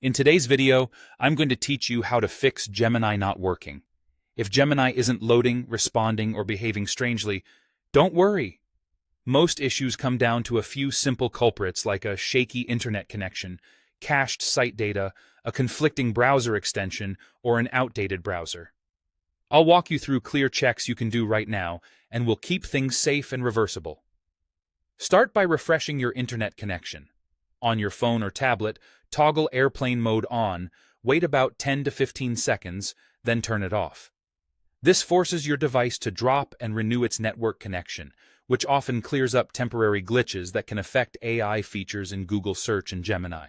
In today's video, I'm going to teach you how to fix Gemini not working. If Gemini isn't loading, responding, or behaving strangely, don't worry. Most issues come down to a few simple culprits like a shaky internet connection, cached site data, a conflicting browser extension, or an outdated browser. I'll walk you through clear checks you can do right now, and we'll keep things safe and reversible. Start by refreshing your internet connection. On your phone or tablet, toggle airplane mode on, wait about 10 to 15 seconds, then turn it off. This forces your device to drop and renew its network connection, which often clears up temporary glitches that can affect AI features in Google Search and Gemini.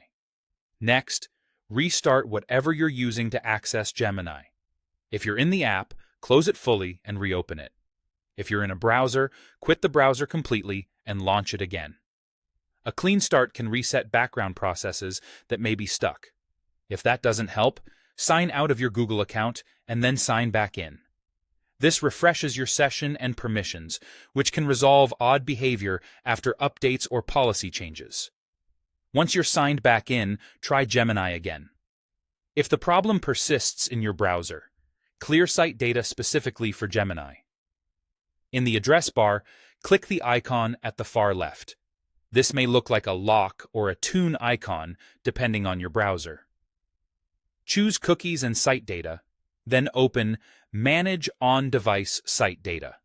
Next, restart whatever you're using to access Gemini. If you're in the app, close it fully and reopen it. If you're in a browser, quit the browser completely and launch it again. A clean start can reset background processes that may be stuck. If that doesn't help, sign out of your Google account and then sign back in. This refreshes your session and permissions, which can resolve odd behavior after updates or policy changes. Once you're signed back in, try Gemini again. If the problem persists in your browser, clear site data specifically for Gemini. In the address bar, click the icon at the far left. This may look like a lock or a tune icon, depending on your browser. Choose Cookies and Site Data, then open Manage On-Device Site Data.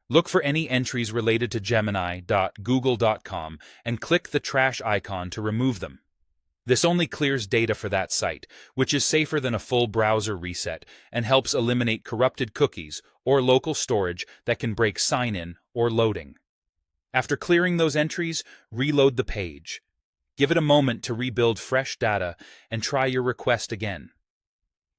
Look for any entries related to Gemini.google.com and click the trash icon to remove them. This only clears data for that site, which is safer than a full browser reset and helps eliminate corrupted cookies or local storage that can break sign-in or loading. After clearing those entries, reload the page. Give it a moment to rebuild fresh data and try your request again.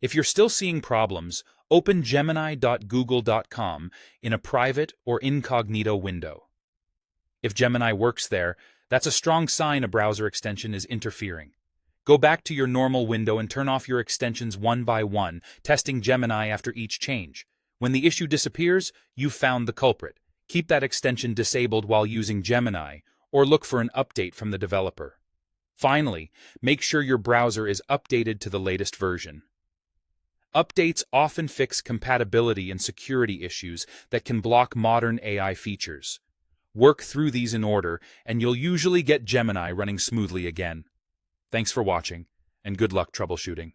If you're still seeing problems, open Gemini.google.com in a private or incognito window. If Gemini works there, that's a strong sign a browser extension is interfering. Go back to your normal window and turn off your extensions one by one, testing Gemini after each change. When the issue disappears, you've found the culprit. Keep that extension disabled while using Gemini, or look for an update from the developer. Finally, make sure your browser is updated to the latest version. Updates often fix compatibility and security issues that can block modern AI features. Work through these in order, and you'll usually get Gemini running smoothly again. Thanks for watching, and good luck troubleshooting.